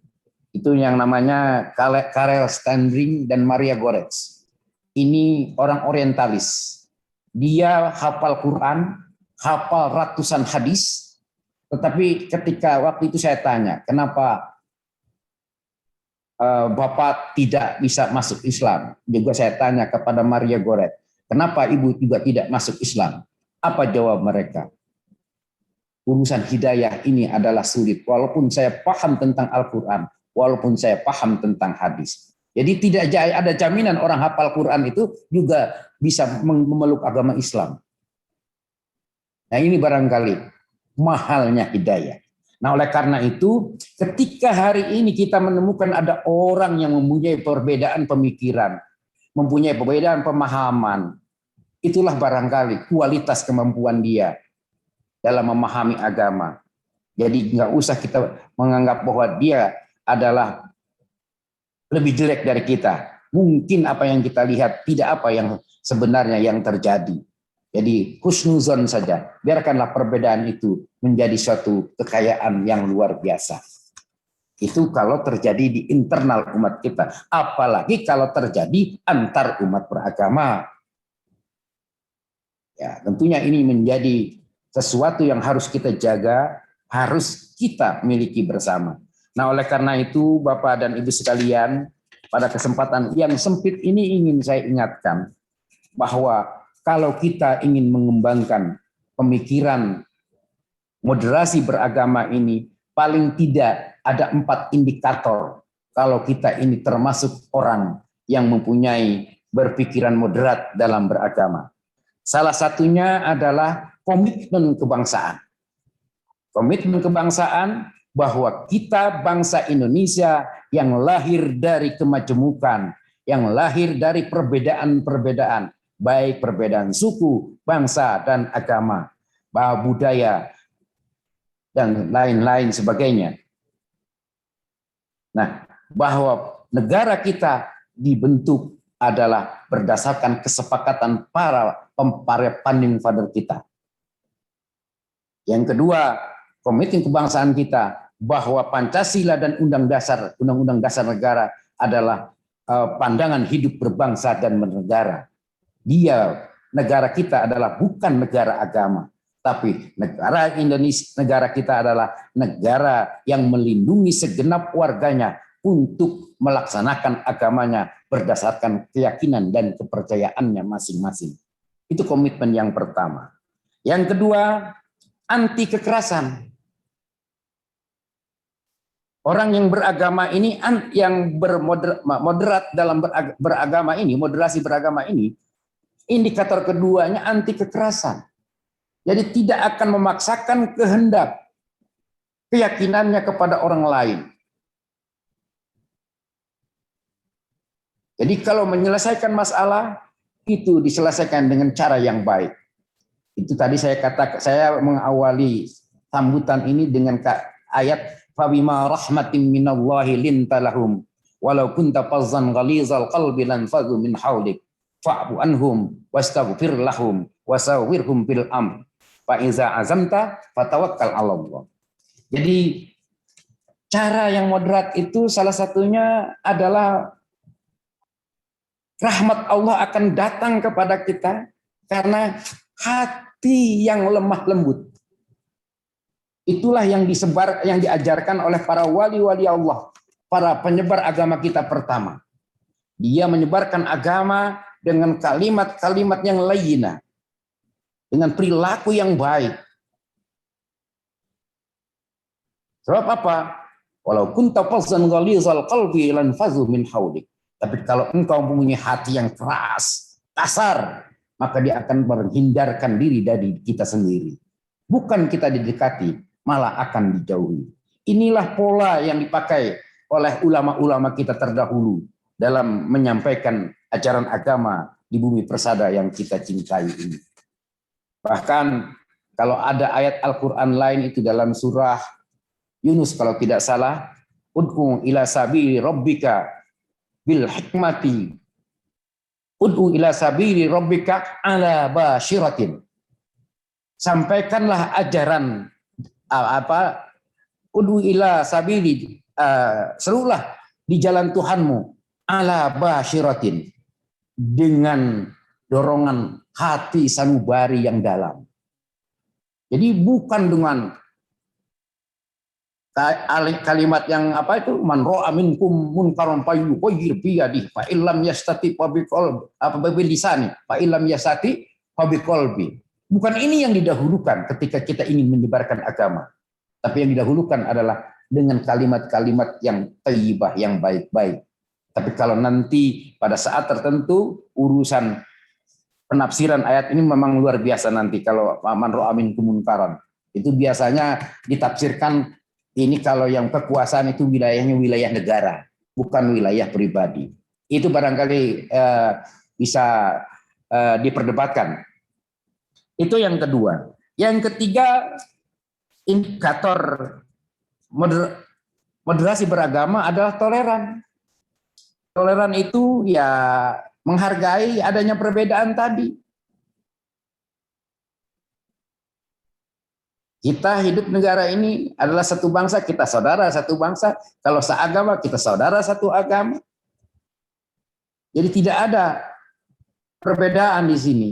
Itu yang namanya Karel Standring dan Maria Goretz. Ini orang orientalis. Dia hafal Quran, hafal ratusan hadis, tetapi ketika waktu itu saya tanya, kenapa Bapak tidak bisa masuk Islam? Juga saya tanya kepada Maria Goretz, kenapa Ibu juga tidak masuk Islam? Apa jawab mereka? Urusan hidayah ini adalah sulit, walaupun saya paham tentang Al-Quran, walaupun saya paham tentang hadis. Jadi tidak ada jaminan orang hafal Quran itu juga bisa memeluk agama Islam. Nah, ini barangkali mahalnya hidayah. Nah, oleh karena itu, ketika hari ini kita menemukan ada orang yang mempunyai perbedaan pemikiran, mempunyai perbedaan pemahaman, itulah barangkali kualitas kemampuan dia dalam memahami agama. Jadi nggak usah kita menganggap bahwa dia adalah lebih jelek dari kita. Mungkin apa yang kita lihat tidak apa yang sebenarnya yang terjadi. Jadi husnuzon saja, biarkanlah perbedaan itu menjadi suatu kekayaan yang luar biasa. Itu kalau terjadi di internal umat kita, apalagi kalau terjadi antar umat beragama. Ya, tentunya ini menjadi sesuatu yang harus kita jaga, harus kita miliki bersama. Nah, oleh karena itu Bapak dan Ibu sekalian, pada kesempatan yang sempit ini ingin saya ingatkan bahwa kalau kita ingin mengembangkan pemikiran moderasi beragama ini paling tidak ada 4 indikator kalau kita ini termasuk orang yang mempunyai berpikiran moderat dalam beragama. Salah satunya adalah komitmen kebangsaan. Komitmen kebangsaan bahwa kita bangsa Indonesia yang lahir dari kemajemukan, yang lahir dari perbedaan-perbedaan, baik perbedaan suku, bangsa, dan agama, budaya, dan lain-lain sebagainya. Nah, bahwa negara kita dibentuk adalah berdasarkan kesepakatan para founding father kita. Yang kedua, komitmen kebangsaan kita bahwa Pancasila dan Undang-Undang Dasar Negara adalah pandangan hidup berbangsa dan bernegara. Negara kita adalah bukan negara agama, tapi negara Indonesia, negara kita adalah negara yang melindungi segenap warganya untuk melaksanakan agamanya berdasarkan keyakinan dan kepercayaannya masing-masing. Itu komitmen yang pertama. Yang kedua, anti kekerasan. Orang yang beragama ini, yang moderat dalam beragama ini, moderasi beragama ini, indikator keduanya anti kekerasan. Jadi tidak akan memaksakan kehendak keyakinannya kepada orang lain. Jadi kalau menyelesaikan masalah, itu diselesaikan dengan cara yang baik. Itu tadi saya mengawali sambutan ini dengan ayat fabima rahmatin minallahi lintalahum walau kunta fazzan ghalizal qalbi lanfadhu min hawlik fa'fu anhum wastaghfir lahum wasawwirhum bil amr fa iza azamta fatawakkal 'ala Allah. Jadi cara yang moderat itu salah satunya adalah rahmat Allah akan datang kepada kita karena hati yang lemah lembut. Itulah yang diajarkan oleh para wali-wali Allah, para penyebar agama kita pertama. Dia menyebarkan agama dengan kalimat-kalimat yang layyinah, dengan perilaku yang baik. Sebab apa? Walau kunta fazzan ghalizal qalbi lanfadhu min hawlik. Tapi kalau engkau mempunyai hati yang keras, kasar, maka dia akan menghindarkan diri dari kita sendiri. Bukan kita didekati, malah akan dijauhi. Inilah pola yang dipakai oleh ulama-ulama kita terdahulu dalam menyampaikan ajaran agama di bumi persada yang kita cintai ini. Bahkan kalau ada ayat Al-Quran lain itu dalam surah Yunus kalau tidak salah, ud'u ila sabili rabbika bil hikmati ud'u ila sabili rabbika ala basyiratin. Sampaikanlah ajaran ud'u ila sabili, serulah di jalan Tuhanmu ala basyiratin, dengan dorongan hati sanubari yang dalam. Jadi bukan dengan kalimat yang man ra'a minkum munkaran falyughayyir bi yadihi fa illam yastati fa bilisani fa illam yastati fa biqalbi. Bukan ini yang didahulukan ketika kita ingin menyebarkan agama, tapi yang didahulukan adalah dengan kalimat-kalimat yang thayyibah, yang baik-baik. Tapi kalau nanti pada saat tertentu urusan penafsiran ayat ini memang luar biasa nanti. Kalau man ra'a minkum munkaran itu biasanya ditafsirkan ini kalau yang kekuasaan itu wilayahnya wilayah negara, bukan wilayah pribadi. Itu barangkali bisa diperdebatkan. Itu yang kedua. Yang ketiga, indikator moderasi beragama adalah toleran. Toleran itu ya menghargai adanya perbedaan tadi. Kita hidup negara ini adalah satu bangsa, kita saudara satu bangsa. Kalau seagama, kita saudara satu agama. Jadi tidak ada perbedaan di sini.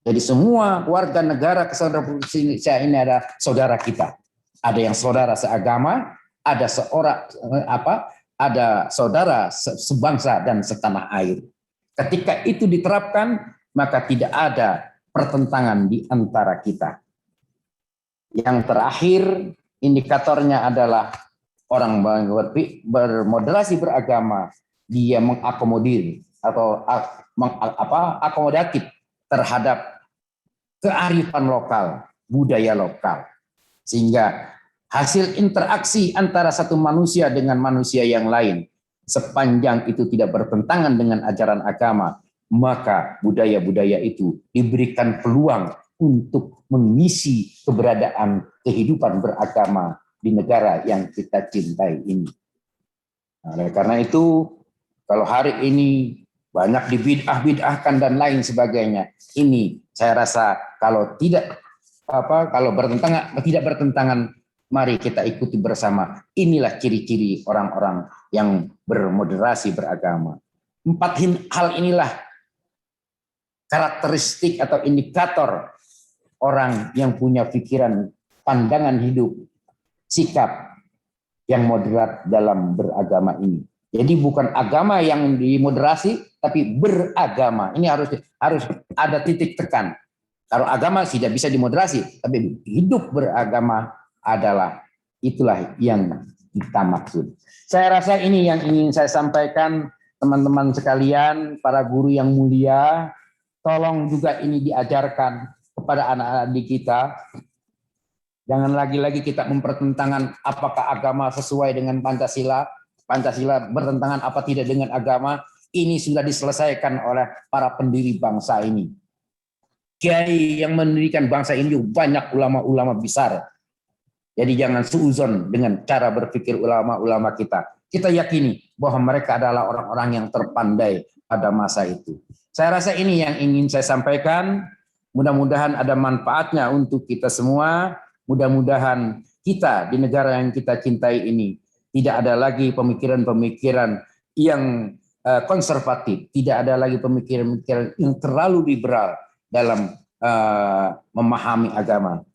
Jadi semua warga negara kesaudaraan Indonesia ini ada saudara kita. Ada yang saudara seagama, ada ada saudara sebangsa dan setanah air. Ketika itu diterapkan, maka tidak ada pertentangan di antara kita. Yang terakhir indikatornya adalah orang bermoderasi beragama, dia mengakomodir atau akomodatif terhadap kearifan lokal, budaya lokal. Sehingga hasil interaksi antara satu manusia dengan manusia yang lain, sepanjang itu tidak bertentangan dengan ajaran agama, maka budaya-budaya itu diberikan peluang untuk mengisi keberadaan kehidupan beragama di negara yang kita cintai ini. Nah, oleh karena itu, kalau hari ini banyak dibid'ah-bid'ahkan dan lain sebagainya, ini saya rasa kalau tidak bertentangan, mari kita ikuti bersama. Inilah ciri-ciri orang-orang yang bermoderasi beragama. 4 hal inilah karakteristik atau indikator orang yang punya pikiran, pandangan hidup, sikap yang moderat dalam beragama ini. Jadi bukan agama yang dimoderasi, tapi beragama. Ini harus ada titik tekan. Kalau agama tidak bisa dimoderasi, tapi hidup beragama itulah yang kita maksud. Saya rasa ini yang ingin saya sampaikan, teman-teman sekalian, para guru yang mulia, tolong juga ini diajarkan kepada anak-anak kita. Jangan lagi-lagi kita mempertentangkan apakah agama sesuai dengan Pancasila, Pancasila bertentangan apa tidak dengan agama. Ini sudah diselesaikan oleh para pendiri bangsa ini. Kiai yang mendirikan bangsa ini banyak ulama-ulama besar. Jadi jangan suuzon dengan cara berpikir ulama-ulama kita. Kita yakini bahwa mereka adalah orang-orang yang terpandai pada masa itu. Saya rasa ini yang ingin saya sampaikan. Mudah-mudahan ada manfaatnya untuk kita semua. Mudah-mudahan kita di negara yang kita cintai ini tidak ada lagi pemikiran-pemikiran yang konservatif. Tidak ada lagi pemikiran-pemikiran yang terlalu liberal dalam memahami agama.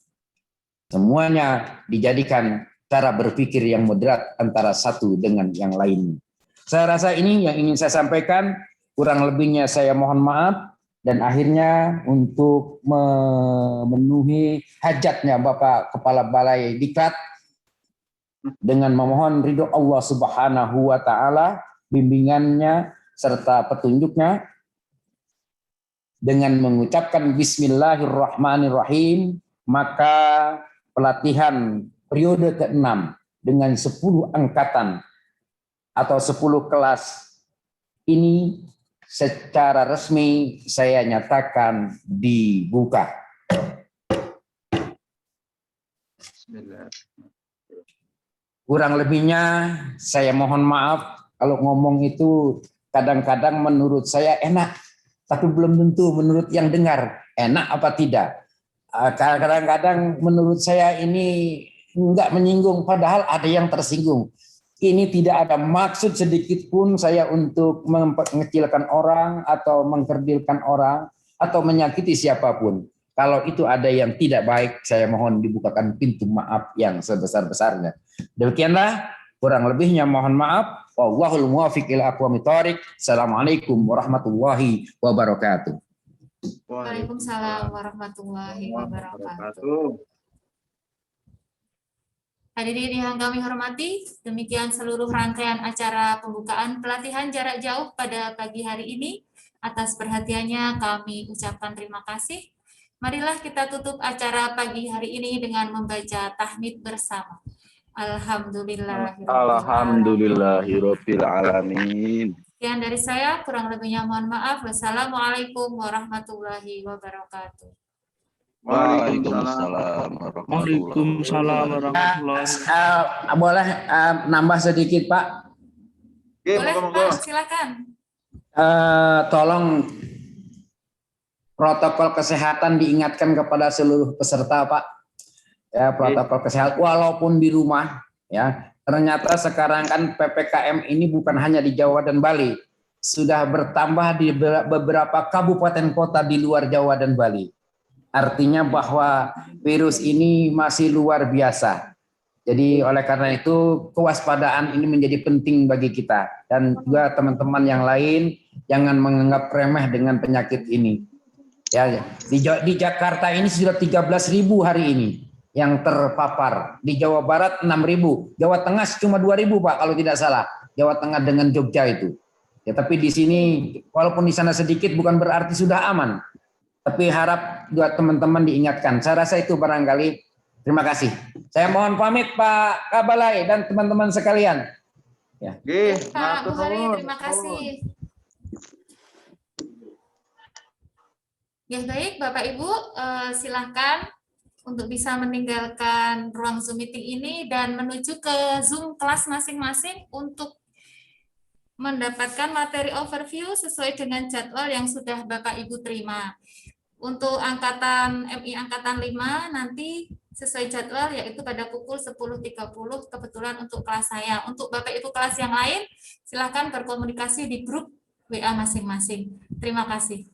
Semuanya dijadikan cara berpikir yang moderat antara satu dengan yang lain. Saya rasa ini yang ingin saya sampaikan. Kurang lebihnya saya mohon maaf. Dan akhirnya untuk memenuhi hajatnya Bapak Kepala Balai Diklat, dengan memohon ridho Allah Subhanahu wa Ta'ala, bimbingannya serta petunjuknya, dengan mengucapkan Bismillahirrahmanirrahim, maka pelatihan periode ke-6 dengan 10 angkatan atau 10 kelas ini secara resmi saya nyatakan dibuka. Kurang lebihnya saya mohon maaf kalau ngomong itu kadang-kadang menurut saya enak, tapi belum tentu menurut yang dengar enak apa tidak. Kadang-kadang menurut saya ini enggak menyinggung, padahal ada yang tersinggung. Ini tidak ada maksud sedikit pun saya untuk mengecilkan orang atau mengkerdilkan orang atau menyakiti siapapun. Kalau itu ada yang tidak baik, saya mohon dibukakan pintu maaf yang sebesar-besarnya. Demikianlah, kurang lebihnya mohon maaf. Wallahul muwaffiq ila aqwamit thoriq. Assalamualaikum warahmatullahi wabarakatuh. Waalaikumsalam warahmatullahi wabarakatuh. Hadirin yang kami hormati, demikian seluruh rangkaian acara pembukaan pelatihan jarak jauh pada pagi hari ini. Atas perhatiannya kami ucapkan terima kasih. Marilah kita tutup acara pagi hari ini dengan membaca tahmid bersama. Alhamdulillahirabbil alamin. Sekian dari saya, kurang lebihnya mohon maaf. Wassalamualaikum warahmatullahi wabarakatuh. Waalaikumsalam warahmatullahi wabarakatuh. Boleh nambah sedikit, Pak? Boleh, Pak, silakan. Tolong protokol kesehatan diingatkan kepada seluruh peserta, Pak. Ya, protokol kesehatan walaupun di rumah, ya. Ternyata sekarang kan PPKM ini bukan hanya di Jawa dan Bali, sudah bertambah di beberapa kabupaten kota di luar Jawa dan Bali. Artinya bahwa virus ini masih luar biasa. Jadi oleh karena itu kewaspadaan ini menjadi penting bagi kita. Dan juga teman-teman yang lain jangan menganggap remeh dengan penyakit ini. Ya, di Jakarta ini sudah 13.000 hari ini. yang terpapar. Di Jawa Barat 6.000, Jawa Tengah cuma 2.000 Pak kalau tidak salah. Jawa Tengah dengan Jogja itu. Ya, tapi di sini walaupun di sana sedikit bukan berarti sudah aman. Tapi harap buat teman-teman diingatkan. Saya rasa itu barangkali. Terima kasih. Saya mohon pamit Pak Kabalai dan teman-teman sekalian. Ya. Pak Buhari, terima kasih. Ya baik, Bapak Ibu, silahkan untuk bisa meninggalkan ruang Zoom meeting ini dan menuju ke Zoom kelas masing-masing untuk mendapatkan materi overview sesuai dengan jadwal yang sudah Bapak Ibu terima. Untuk angkatan MI angkatan 5 nanti sesuai jadwal yaitu pada pukul 10.30 kebetulan untuk kelas saya. Untuk Bapak Ibu kelas yang lain silahkan berkomunikasi di grup WA masing-masing. Terima kasih.